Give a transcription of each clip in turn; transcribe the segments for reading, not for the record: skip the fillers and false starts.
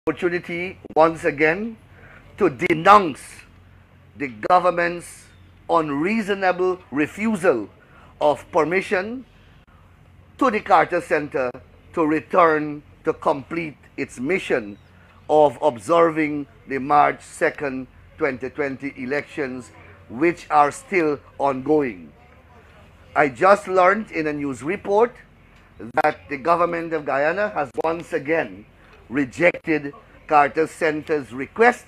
opportunity once again to denounce the government's unreasonable refusal of permission to the Carter Center to return to complete its mission of observing the March 2nd, 2020 elections, which are still ongoing. I just learned in a news report that the government of Guyana has once again rejected Carter Center's request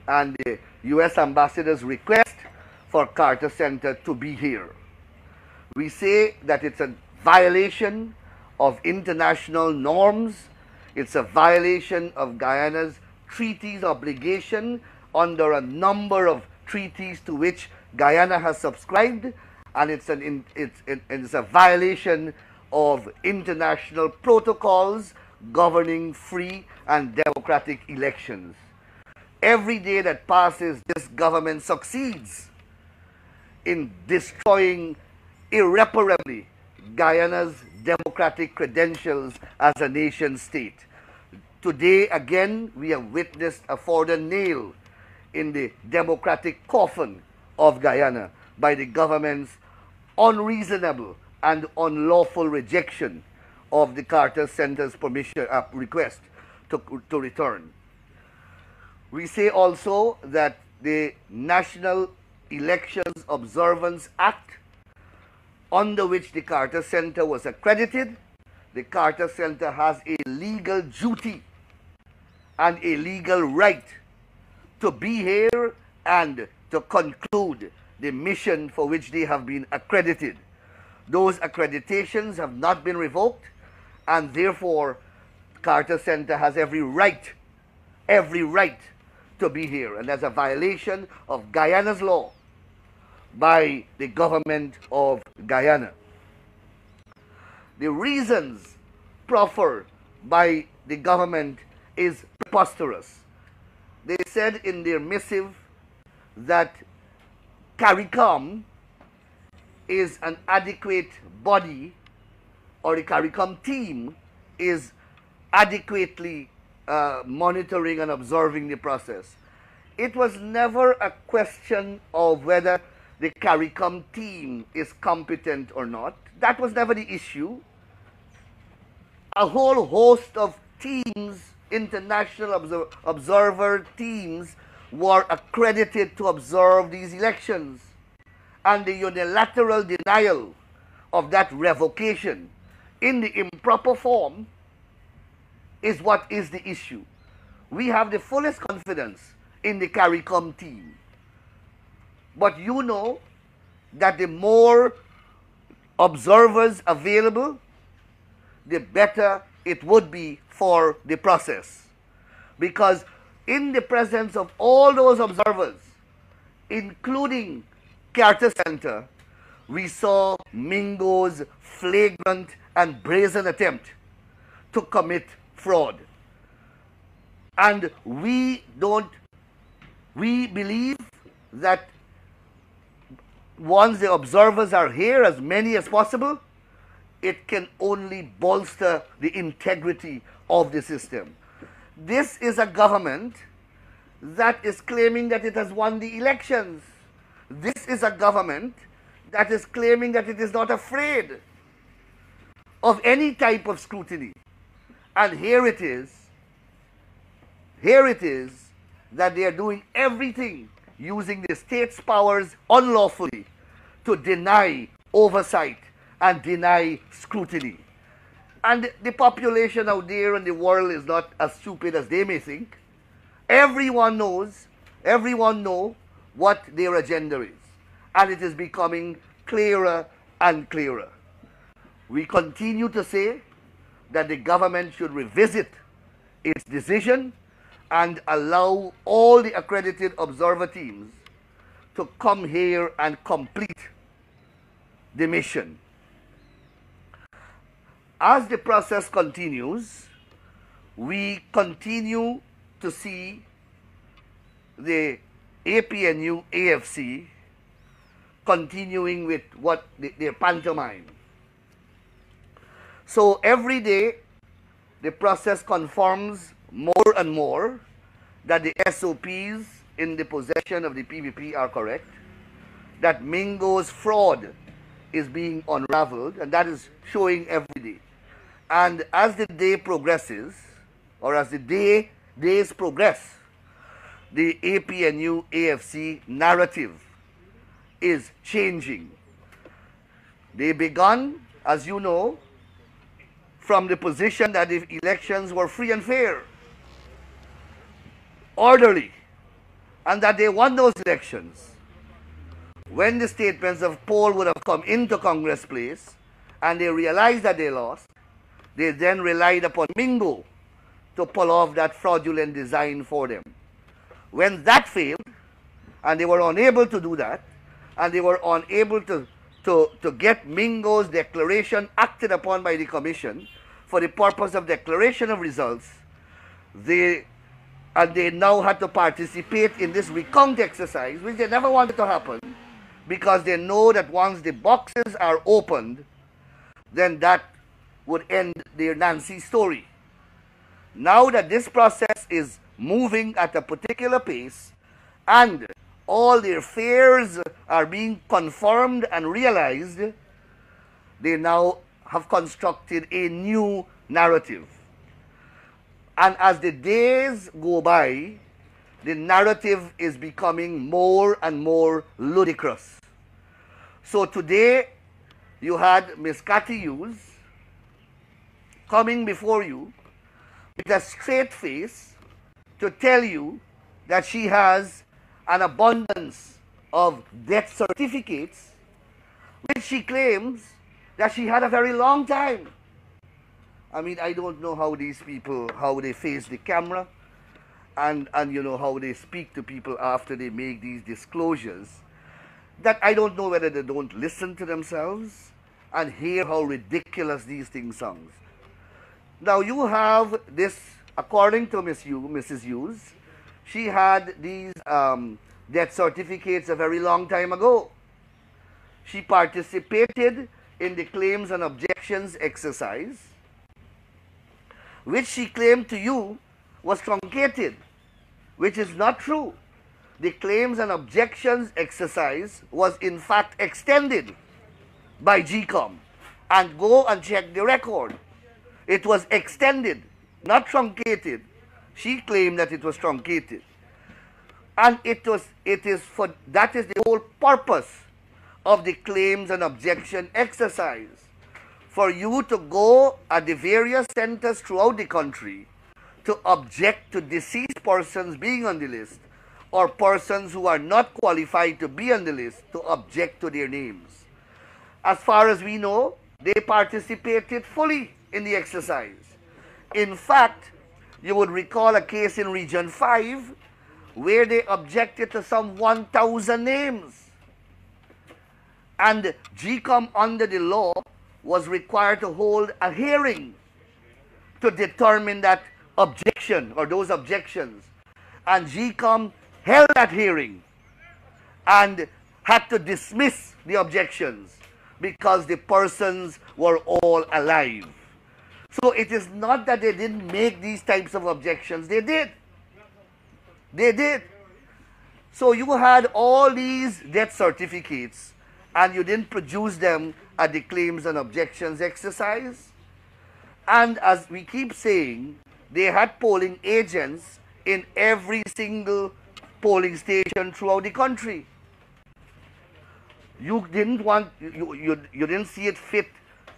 and the U.S. ambassador's request for Carter Center to be here. We say that it's a violation of international norms. It's a violation of Guyana's treaties obligation under a number of treaties to which Guyana has subscribed, and it's a violation of international protocols governing free and democratic elections. Every day that passes, this government succeeds in destroying irreparably Guyana's democratic credentials as a nation state. Today, again, we have witnessed a further nail in the democratic coffin of Guyana by the government's unreasonable and unlawful rejection of the Carter Center's permission request to return. We say also that the National Elections Observance Act, under which the Carter Center was accredited, the Carter Center has a legal duty and a legal right to be here and to conclude the mission for which they have been accredited. Those accreditations have not been revoked, and therefore Carter Center has every right to be here, and that's a violation of Guyana's law by the government of Guyana. The reasons proffered by the government is preposterous. They said in their missive that GECOM is an adequate body, or the GECOM team is adequately monitoring and observing the process. It was never a question of whether the GECOM team is competent or not. That was never the issue. A whole host of teams, international observer teams, were accredited to observe these elections. And the unilateral denial of that revocation in the improper form is what is the issue. We have the fullest confidence in the GECOM team. But you know that the more observers available, the better it would be for the process. Because in the presence of all those observers, including Carter Center, we saw Mingo's flagrant and brazen attempt to commit fraud. And we believe that once the observers are here, as many as possible, it can only bolster the integrity of the system. This is a government that is claiming that it has won the elections. This is a government that is claiming that it is not afraid of any type of scrutiny. And here it is that they are doing everything using the state's powers unlawfully to deny oversight and deny scrutiny. And the population out there in the world is not as stupid as they may think. Everyone knows what their agenda is. And it is becoming clearer and clearer. We continue to say that the government should revisit its decision and allow all the accredited observer teams to come here and complete the mission. As the process continues, we continue to see the APNU AFC continuing with what their pantomime. So every day the process confirms more and more that the SOPs in the possession of the PPP are correct, that Mingo's fraud is being unraveled, and that is showing every day. And as the day progresses, or as the days progress, the APNU AFC narrative is changing. They began, as you know, from the position that the elections were free and fair, orderly, and that they won those elections. When the statements of poll would have come into Congress Place and they realized that they lost, they then relied upon Mingo to pull off that fraudulent design for them. When that failed, and they were unable to do that, and they were unable to get Mingo's declaration acted upon by the Commission for the purpose of declaration of results, they now had to participate in this recount exercise, which they never wanted to happen, because they know that once the boxes are opened, then that would end their Nancy story. Now that this process is moving at a particular pace, and all their fears are being confirmed and realized, they now have constructed a new narrative. And as the days go by, the narrative is becoming more and more ludicrous. So today, you had Ms. Cathy Hughes coming before you with a straight face to tell you that she has an abundance of death certificates, which she claims that she had a very long time. I mean, I don't know how these people, how they face the camera, and you know, how they speak to people after they make these disclosures, that I don't know whether they don't listen to themselves and hear how ridiculous these things sound. Now you have this, according to Mrs. Hughes, she had these death certificates a very long time ago. She participated in the claims and objections exercise, which she claimed to you was truncated, which is not true. The claims and objections exercise was in fact extended by GECOM, and go and check the record. It was extended, not truncated. She claimed that it was truncated. And that is the whole purpose of the claims and objection exercise, for you to go at the various centers throughout the country to object to deceased persons being on the list, or persons who are not qualified to be on the list, to object to their names. As far as we know, they participated fully in the exercise. In fact, you would recall a case in Region 5 where they objected to some 1,000 names. And GECOM, under the law, was required to hold a hearing to determine that objection or those objections. And GECOM held that hearing and had to dismiss the objections because the persons were all alive. So it is not that they didn't make these types of objections. They did. They did. So you had all these death certificates and you didn't produce them at the claims and objections exercise. And as we keep saying, they had polling agents in every single polling station throughout the country. You didn't see it fit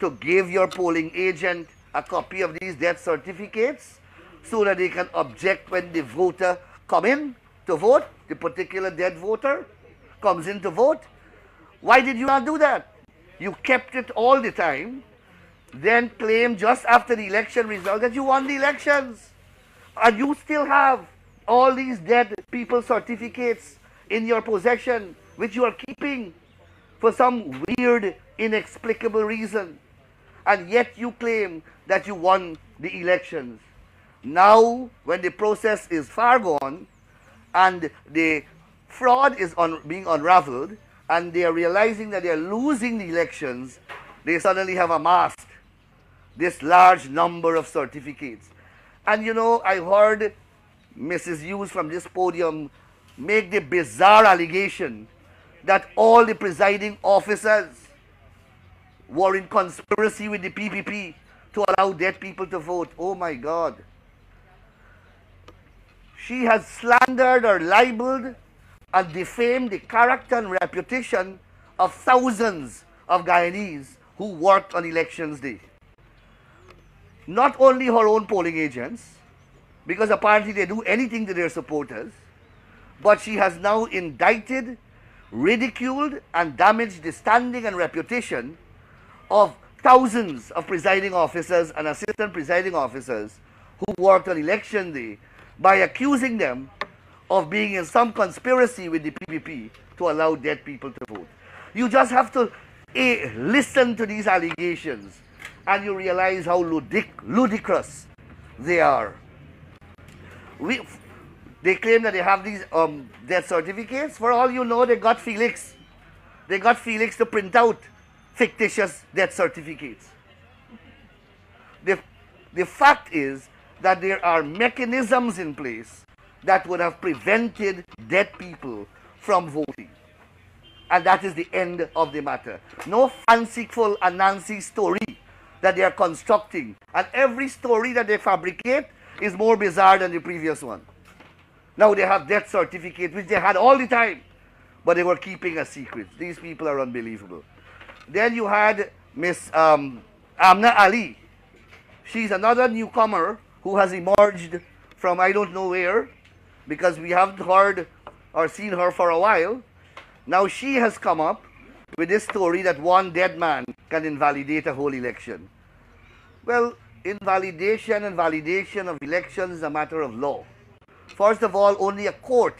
to give your polling agent a copy of these death certificates so that they can object when the voter come in to vote, the particular dead voter comes in to vote. Why did you not do that? You kept it all the time, then claimed just after the election result that you won the elections. And you still have all these dead people certificates in your possession, which you are keeping for some weird, inexplicable reason. And yet you claim that you won the elections. Now, when the process is far gone and the fraud is being unraveled and they are realizing that they are losing the elections, they suddenly have amassed this large number of certificates. And you know, I heard Mrs. Hughes from this podium make the bizarre allegation that all the presiding officers were in conspiracy with the PPP to allow dead people to vote. Oh my God. She has slandered or libeled and defamed the character and reputation of thousands of Guyanese who worked on elections day. Not only her own polling agents, because apparently they do anything to their supporters, but she has now indicted, ridiculed, and damaged the standing and reputation of thousands of presiding officers and assistant presiding officers who worked on election day by accusing them of being in some conspiracy with the PPP to allow dead people to vote. You just have to listen to these allegations and you realize how ludicrous they are. They claim that they have these death certificates. For all you know, they got Felix. They got Felix to print out fictitious death certificates. The fact is that there are mechanisms in place that would have prevented dead people from voting. And that is the end of the matter. No fanciful Anansi story that they are constructing. And every story that they fabricate is more bizarre than the previous one. Now they have death certificate, which they had all the time, but they were keeping a secret. These people are unbelievable. Then you had Miss Amna Ali. She's another newcomer who has emerged from I don't know where, because we haven't heard or seen her for a while. Now she has come up with this story that one dead man can invalidate a whole election. Well, invalidation and validation of elections is a matter of law. First of all, only a court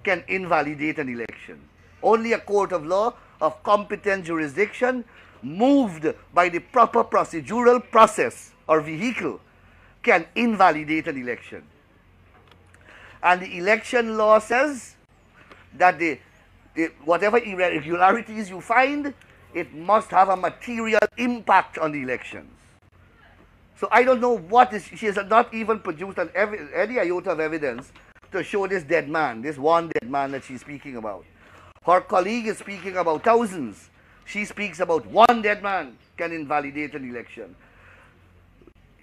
can invalidate an election. Only a court of law of competent jurisdiction moved by the proper procedural process or vehicle can invalidate an election. And the election law says that whatever irregularities you find, it must have a material impact on the elections. So I don't know what is, she has not even produced any iota of evidence to show this dead man, this one dead man that she's speaking about. Her colleague is speaking about thousands. She speaks about one dead man can invalidate an election.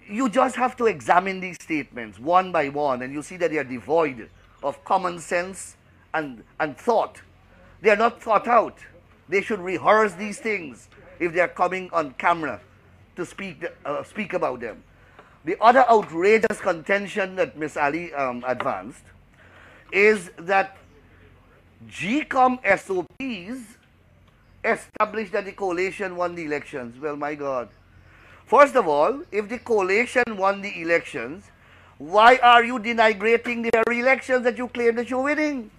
You just have to examine these statements one by one, and you see that they are devoid of common sense and thought. They are not thought out. They should rehearse these things if they are coming on camera to speak about them. The other outrageous contention that Ms. Ali advanced is that GECOM SOPs established that the coalition won the elections. Well, my God. First of all, if the coalition won the elections, why are you denigrating their elections that you claim that you're winning?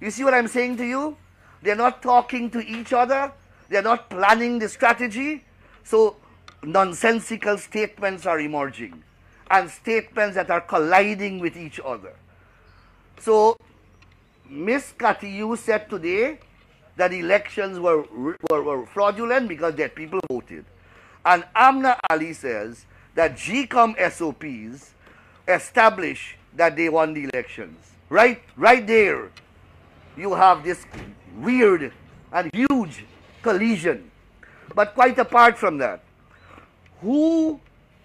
You see what I'm saying to you? They're not talking to each other. They're not planning the strategy. So nonsensical statements are emerging and statements that are colliding with each other. So Ms. Katiyu said today that elections were fraudulent because dead people voted. And Amna Ali says that GECOM SOPs establish that they won the elections. Right there, you have this weird and huge collision. But quite apart from that, who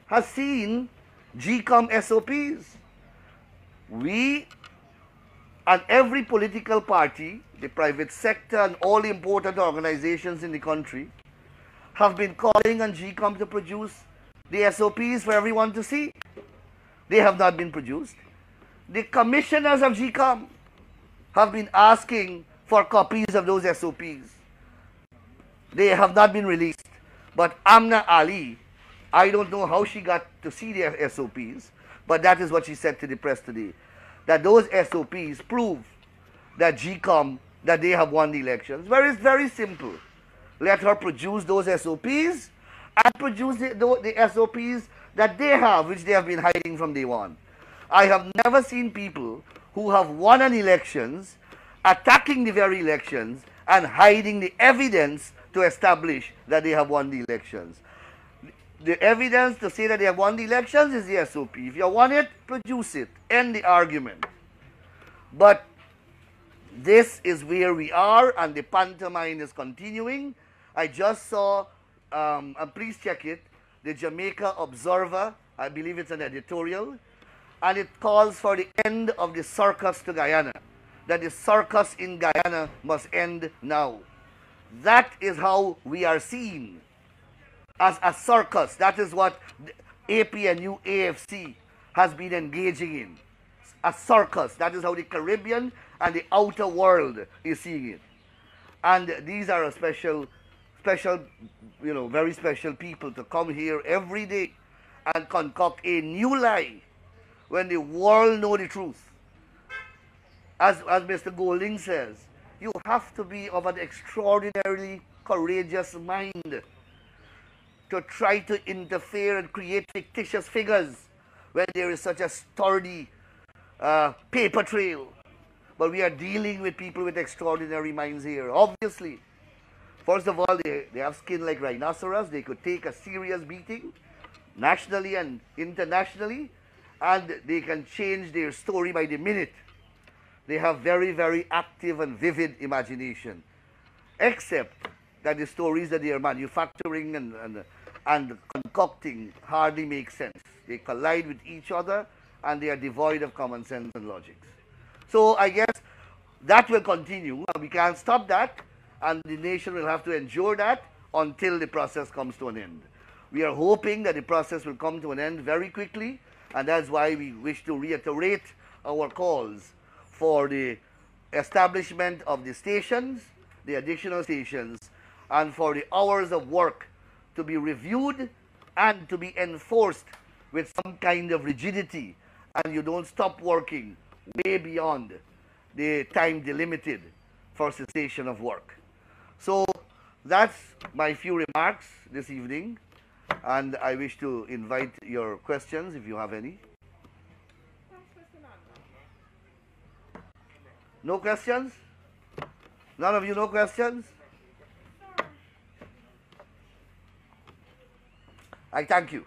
has seen GECOM SOPs? We and every political party, the private sector and all the important organizations in the country have been calling on GECOM to produce the SOPs for everyone to see. They have not been produced. The commissioners of GECOM have been asking for copies of those SOPs. They have not been released. But Amna Ali, I don't know how she got to see the SOPs, but that is what she said to the press today. That those SOPs prove that GECOM, that they have won the elections. It's very simple. Let her produce those SOPs and produce the SOPs that they have, which they have been hiding from day one. I have never seen people who have won an elections attacking the very elections and hiding the evidence to establish that they have won the elections. The evidence to say that they have won the elections is the SOP. If you want it, produce it. End the argument. But this is where we are, and the pantomime is continuing. I just saw, and please check it, the Jamaica Observer, I believe it's an editorial, and it calls for the end of the circus to Guyana, that the circus in Guyana must end now. That is how we are seen, as a circus. That is what APNU AFC has been engaging in. A circus. That is how the Caribbean and the outer world is seeing it. And these are a special, very special people to come here every day and concoct a new lie when the world know the truth. As Mr. Golding says, you have to be of an extraordinarily courageous mind to try to interfere and create fictitious figures when there is such a sturdy paper trail. But we are dealing with people with extraordinary minds here. Obviously, first of all, they have skin like rhinoceros. They could take a serious beating nationally and internationally, and they can change their story by the minute. They have very, very active and vivid imagination, except that the stories that they are manufacturing and concocting hardly make sense. They collide with each other, and they are devoid of common sense and logic. So I guess that will continue. We can't stop that, and the nation will have to endure that until the process comes to an end. We are hoping that the process will come to an end very quickly, and that's why we wish to reiterate our calls for the establishment of the stations, the additional stations, and for the hours of work to be reviewed and to be enforced with some kind of rigidity, and you don't stop working way beyond the time delimited for cessation of work. So that's my few remarks this evening, and I wish to invite your questions if you have any. No questions? None of you no questions? I thank you.